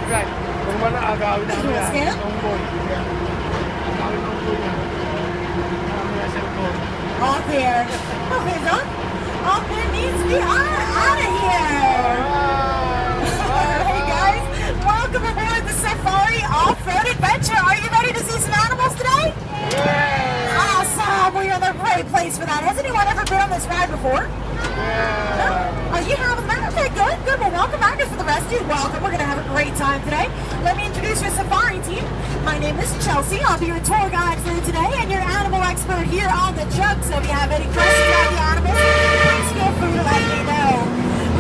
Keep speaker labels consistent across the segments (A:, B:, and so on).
A: agad. Kung wala, agawin namin yan.
B: Scan?
A: Unggoy. Agawin ng unggoy yan. Marami na cellphone.
B: All clear. Okay, John. All clear means we are out of here. Hey guys, welcome aboard the Safari Off-Road Adventure. Are you ready to see some animals today?
A: Yeah!
B: Awesome. We're in the right place for that. Has anyone ever been on this ride before?
A: Yeah!
B: No? Oh, you haven't been? Okay, good, good. Well, welcome back. For the rest of you, welcome. We're going to have a great time today. Let me introduce your safari team. My name is Chelsea. I'll be your tour guide for today and your animal expert here on the truck. So if you have any questions about the animals, please feel free to let me know.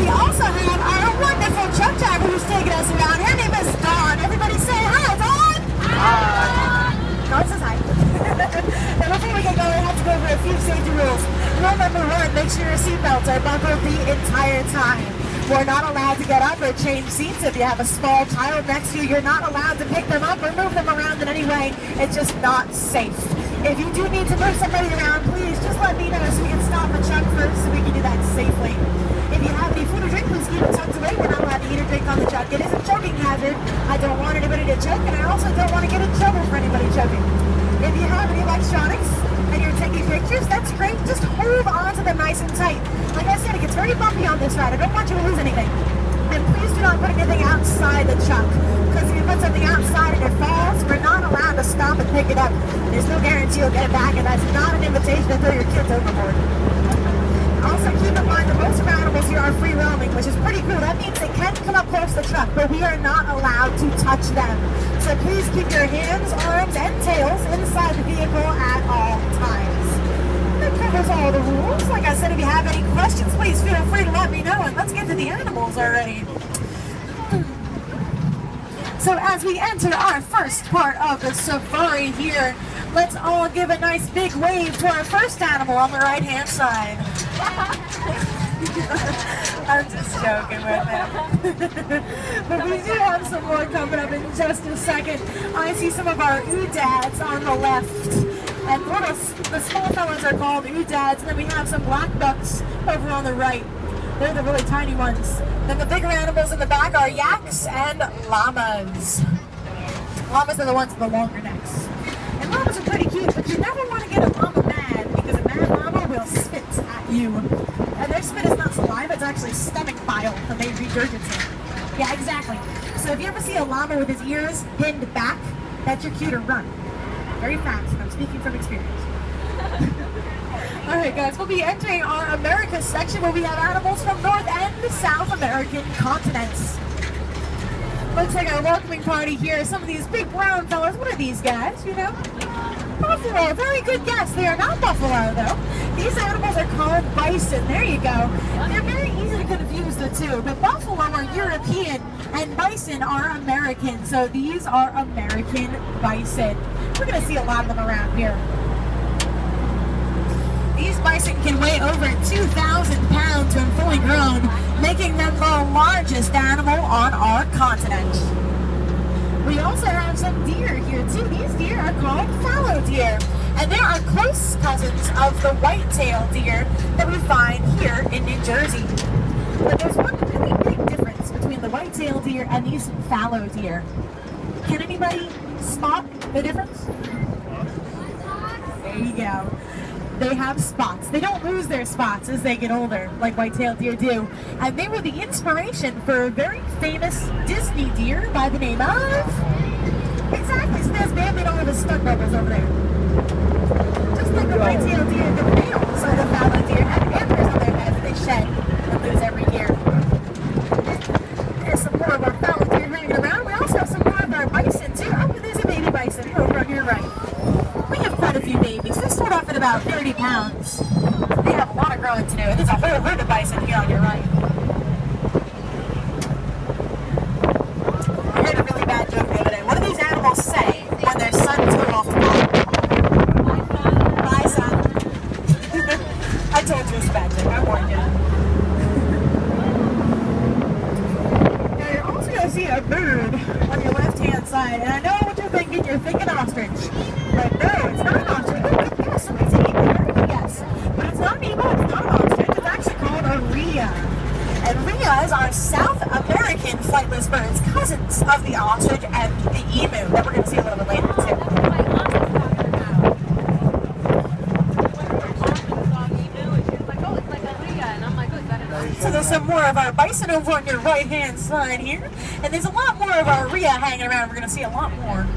B: We also have our wonderful truck driver who's taking us around. Her name is Dawn. Everybody say hi, Dawn! Hi! Dawn says hi. Now before we get going, we have to go over a few safety rules. Rule number one, make sure your seatbelts are buckled the entire time. We're not allowed to get up or change seats. If you have a small child next to you, you're not allowed to pick them up or move them around in any way. It's just not safe. If you do need to move somebody around, please just let me know so we can stop the truck first so we can do that safely. If you have any food or drink, please keep it tucked away. We're not allowed to eat or drink on the truck. It is a choking hazard. I don't want anybody to choke, and I also don't want to get in trouble for anybody choking. If you have any electronics and you're taking pictures, that's great. Just hold on to them nice and tight. Like I said, it gets very bumpy on this ride. I don't want you to lose anything. And please do not put anything outside the truck. Because if you put something outside and it falls, we're not allowed to stop and pick it up. There's no guarantee you'll get it back, and that's not an invitation to throw your kids overboard. Also, keep in mind that most of our animals here are free roaming, which is pretty cool. That means they can come up close to the truck, but we are not allowed to touch them. So please keep your hands, arms, and tails inside the vehicle at all times. That covers all the rules. Like I said, if you have any questions, please feel free to let me know, and let's get to the animals already. So as we enter our first part of the safari here, let's all give a nice big wave to our first animal on the right-hand side. I'm just joking with him. But we do have some more coming up in just a second. I see some of our oodads on the left. And the small fellas are called oodads. And then we have some black ducks over on the right. They're the really tiny ones. Then the bigger animals in the back are yaks and llamas. Llamas are the ones with the longer necks. And llamas are pretty cute, but you never want to get a llama mad, because a mad llama will spit at you. And their spit is not saliva, it's actually stomach bile that they regurgitate. Yeah, exactly. So if you ever see a llama with his ears pinned back, that's your cue to run. Very fast, and I'm speaking from experience. Alright guys, we'll be entering our America section where we have animals from North and South American continents. Looks like our welcoming party here. Some of these big brown fellas. What are these guys, you know? Buffalo. Very good guess. They are not buffalo, though. These animals are called bison. There you go. They're very easy to confuse the two. But buffalo are European and bison are American. So these are American bison. We're going to see a lot of them around here. These bison can weigh over 2,000 pounds when fully grown, making them the largest animal on our continent. We also have some deer here too. These deer are called fallow deer, and they are close cousins of the white-tailed deer that we find here in New Jersey. But there's one really big difference between the white-tailed deer and these fallow deer. Can anybody spot the difference? There you go. They have spots. They don't lose their spots as they get older, like white-tailed deer do. And they were the inspiration for a very famous Disney deer by the name of... Exactly, so there's man, they don't have his stunt bubbles over there. Just like the white-tailed deer, the males of the fallow deer have antlers on their heads that they shed and lose every year. There's some more of our fallow deer hanging around. We also have some more of our bison too. Oh, there's a baby bison over on your right. We have quite a few babies. They start off at about 30 pounds. They have a lot of growing to do. There's a whole herd of bison here on your right. I heard a really bad joke the other day. What do these animals say when their sons go off to bed? Bye, son. I told you it was a bad joke. I warned you. Now you're also going to see a bird on your left-hand side. And I know what you're thinking. You're thinking ostrich. But no, it's not an ostrich. Good guess. Somebody's an eagle. Very good guess. But it's not an eagle. It's not an ostrich. It's actually called a rhea. And rheas are South American American flightless birds, cousins of the ostrich and the emu, that we're going to see a little bit later too. So there's some more of our bison over on your right-hand side here, and there's a lot more of our rhea hanging around. We're going to see a lot more.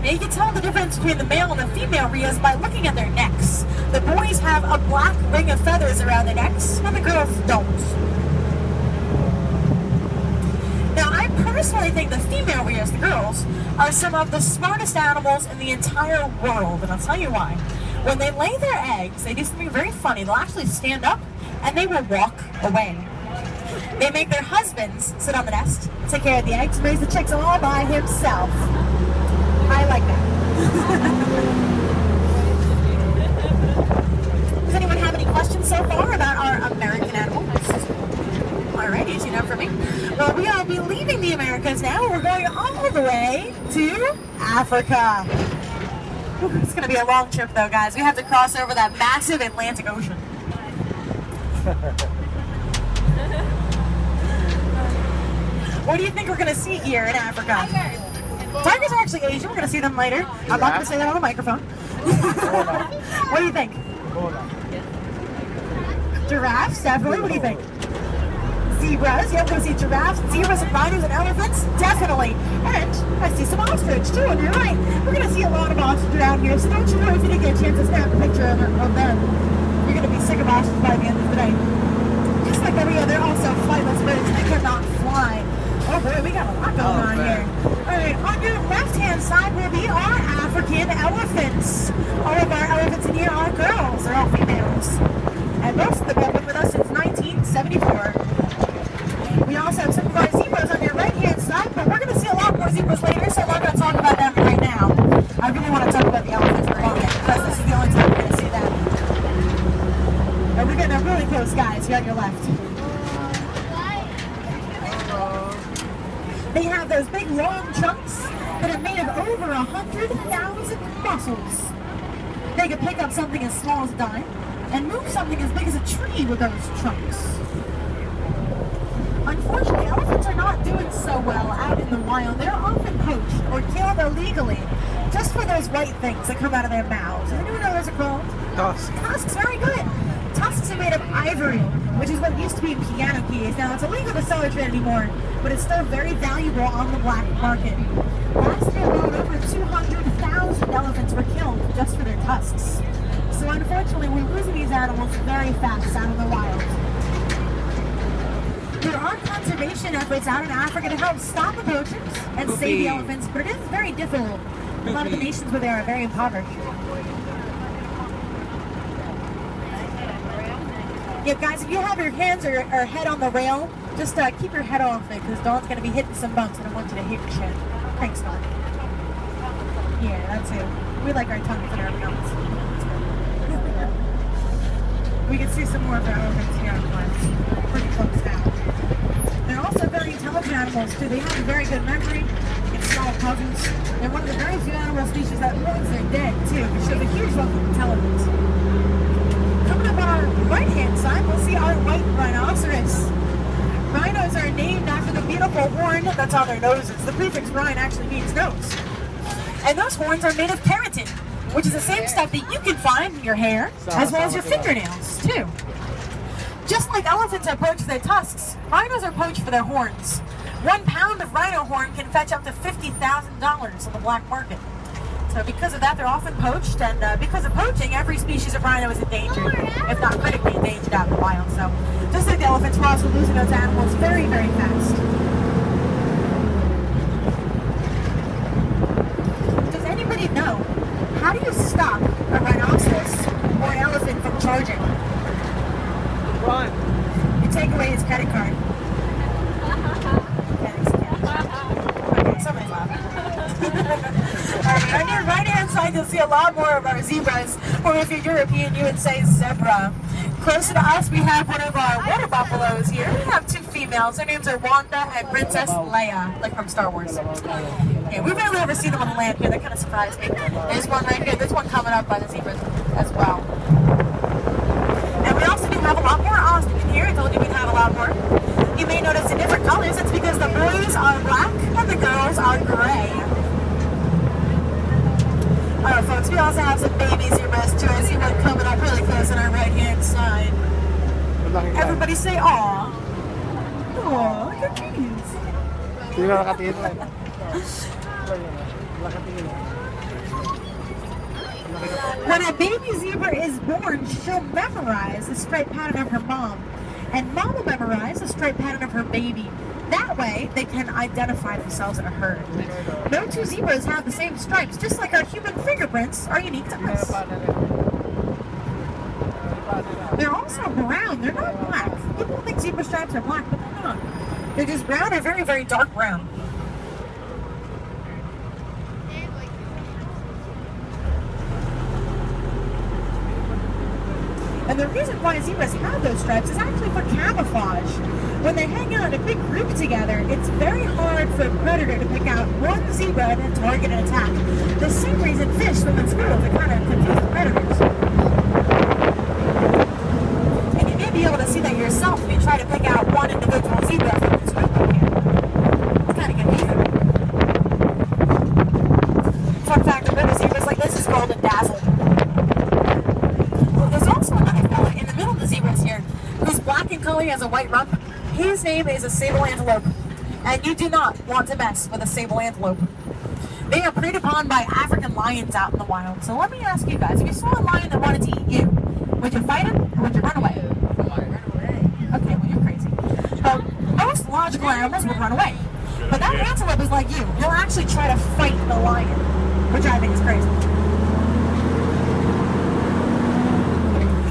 B: Now you can tell the difference between the male and the female rheas by looking at their necks. The boys have a black ring of feathers around their necks, and the girls don't. Now I personally think the female rheas, the girls, are some of the smartest animals in the entire world, and I'll tell you why. When they lay their eggs, they do something very funny. They'll actually stand up and they will walk away. They make their husbands sit on the nest, take care of the eggs, raise the chicks all by himself. I like that. Does anyone have any questions so far about our American animals? Alright, easy enough for me. Well, we will be leaving the Americas now. We're going all the way to Africa. Whew, it's going to be a long trip though, guys. We have to cross over that massive Atlantic Ocean. What do you think we're going to see here in Africa? Tigers are actually Asian. We're going to see them later. I'm not going to say that on the microphone. What do you think? Giraffes, definitely. What do you think? Zebras. Yeah, we're going to see giraffes, zebras, and rhinos and elephants. Definitely. And I see some ostrich, too, on your right. We're going to see a lot of ostrich around here, so don't you know if you didn't get a chance to snap a picture of them. You're going to be sick of ostrich by the end of the day. Just like every other, also flightless birds, they cannot fly. Oh boy, we got a lot going on here. Alright, on your left-hand side will be our African elephants. All of our elephants in here are girls. They're all females. And most of them have been with us since 1974. We also have some of our zebras on your right-hand side, but we're going to see a lot more zebras later, so I'm not going to talk about them right now. I really want to talk about the elephants for a moment, because this is the only time we're going to see them. And we're getting really close, guys, here on your left. They have those big long chunks that are made of over 100,000 muscles. They can pick up something as small as a dime and move something as big as a tree with those chunks. Unfortunately, elephants are not doing so well out in the wild. They're often poached or killed illegally just for those white things that come out of their mouths. Does anyone know what those are called?
A: Tusks.
B: Tusks, very good. Tusks are made of ivory, which is what used to be in piano keys. Now, it's illegal to sell or trade anymore, but it's still very valuable on the black market. Last year alone, over 200,000 elephants were killed just for their tusks. So unfortunately, we're losing these animals very fast out in the wild. There are conservation efforts out in Africa to help stop the poachers and save the elephants, but it is very difficult. A lot of the nations where they are very impoverished. Yeah, guys, if you have your hands or head on the rail, just keep your head off it, because Dawn's going to be hitting some bumps, and I want you to hit your shit. Thanks, Dawn. Yeah, that's it. We like our tongues and our mouths. We can see some more of our elephants here on the left. Pretty close now. They're also very intelligent animals, too. They have a very good memory. They can solve puzzles. They're one of the very few animal species that once they're dead, too, which shows a huge level of intelligence. Coming up on our right-hand side, we'll see our white rhinoceros. Rhinos are named after the beautiful horn that's on their noses. The prefix rhine actually means nose. And those horns are made of keratin, which is the same stuff that you can find in your hair, as well as your fingernails, too. Just like elephants are poached for their tusks, rhinos are poached for their horns. 1 pound of rhino horn can fetch up to $50,000 on the black market. So because of that, they're often poached, and because of poaching, every species of rhino is endangered, if not critically endangered out in the wild. So just like the elephants, we're also losing those animals very, very fast. Does anybody know, how do you stop a rhinoceros or an elephant from charging?
A: Run.
B: You take away his credit card. Okay, somebody's laughing. Alright, on your right-hand side, you'll see a lot more of our zebras, or if you're European, you would say zebra. Closer to us, we have one of our water buffaloes here. We have 2 females. Their names are Wanda and Princess Leia, like from Star Wars. Okay, we've rarely ever seen them on the land here. That kind of surprised me. There's one right here. There's one coming up by the zebras as well. And we also do have a lot more ostrich in here. I told you we'd have a lot more. You may notice the different colors. It's because the boys are black and the girls are gray. Alright folks, we also have some baby zebras too. I see one coming up really close on our right hand side. Everybody say aw. Aw, look at these.
A: Hindi na nakatingin lang.
B: When a baby zebra is born, she'll memorize the stripe pattern of her mom, and mom will memorize the stripe pattern of her baby. That way, they can identify themselves in a herd. No two zebras have the same stripes, just like our human fingerprints are unique to us. They're also brown. They're not black. People think zebra stripes are black, but they're not. They're just brown or very, very dark brown. And the reason why zebras have those stripes is actually for camouflage. When they hang out in a big group together, it's very hard for a predator to pick out one zebra and then target and attack. The same reason fish swim in schools to kind of confuse the predators. And you may be able to see that yourself if you try to pick out one individual zebra from this group up here. It's kind of confusing. Fun fact, a river zebras like this is called a dazzle. There's also another fella in the middle of the zebras here who's black in color, he has a white rump. His name is a sable antelope, and you do not want to mess with a sable antelope. They are preyed upon by African lions out in the wild. So let me ask you guys, if you saw a lion that wanted to eat you, would you fight him or would you run away? Okay, well you're crazy. But most logical animals would run away. But that antelope is like you. He'll actually try to fight the lion, which I think is crazy.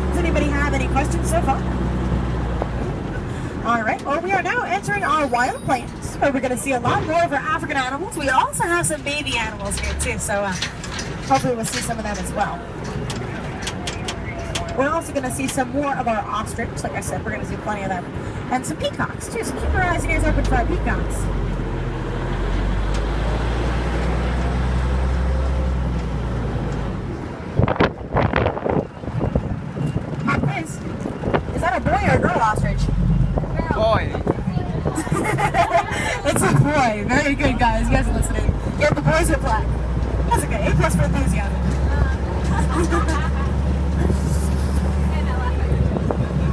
B: Does anybody have any questions so far? Alright, well we are now entering our wild plains, where we're going to see a lot more of our African animals. We also have some baby animals here too, so hopefully we'll see some of them as well. We're also going to see some more of our ostrich. Like I said, we're going to see plenty of them. And some peacocks too, so keep your eyes and ears open for our peacocks. Is that a boy or a girl ostrich?
A: Boy.
B: It's a boy. Very good, guys. You guys are listening. Yeah, the boys are black. That's okay. A+ for enthusiasm.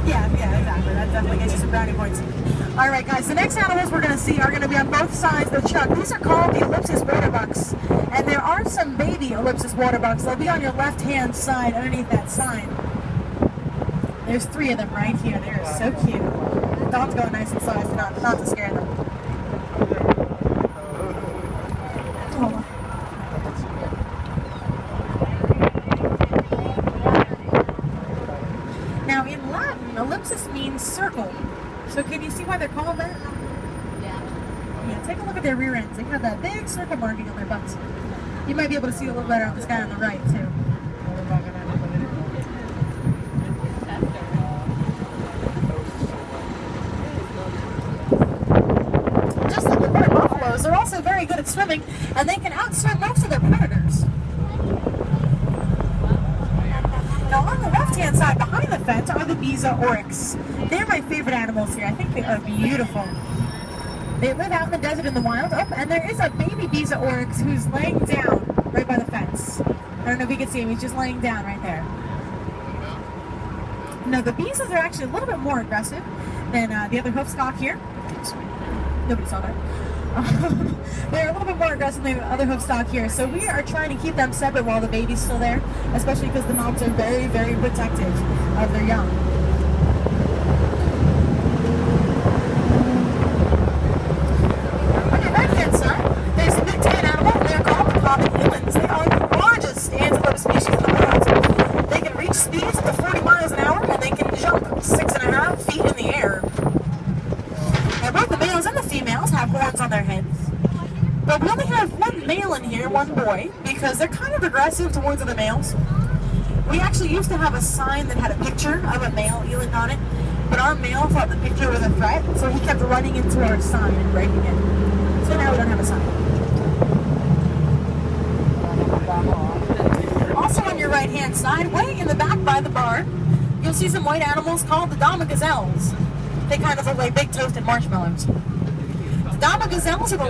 B: Yeah, exactly. That definitely gets you some brownie points. All right, guys. The next animals we're going to see are going to be on both sides of the chuck. These are called the ellipsis waterbucks, and there are some baby ellipsis waterbucks. They'll be on your left-hand side underneath that sign. There's 3 of them right here. They're so cute. The dog's going nice and slow, so not to scare them. Oh. Now in Latin, ellipsis means circle. So can you see why they're called that? Yeah, take a look at their rear ends. They have that big circle marking on their butts. You might be able to see a little better on this guy on the right too. They're also very good at swimming, and they can outswim most of their predators. Now on the left-hand side, behind the fence, are the Bisa oryx. They're my favorite animals here. I think they are beautiful. They live out in the desert in the wild. Oh, and there is a baby Bisa oryx who's laying down right by the fence. I don't know if you can see him. He's just laying down right there. Now the Bisas are actually a little bit more aggressive than the other hoofstock here. Nobody saw that. They're a little bit more aggressive than the other hoofstock here, so we are trying to keep them separate while the baby's still there, especially because the moms are very, very protective of their young. On your right-hand side, there's a big tan animal, and they're called the common elands. They are the largest antelope species in the world. They can reach speeds up to 40 miles an hour, and they can jump 6.5 feet in the air. Now both the males and the females have horns on their heads, but we only have one male in here, one boy, because they're kind of aggressive towards the males. We actually used to have a sign that had a picture of a male eland on it, but our male thought the picture was a threat, so he kept running into our sign and breaking it. So now we don't have a sign. Also on your right-hand side, way in the back by the bar, you'll see some white animals called the Dama gazelles. They kind of look like big toasted marshmallows. The Dama gazelles are the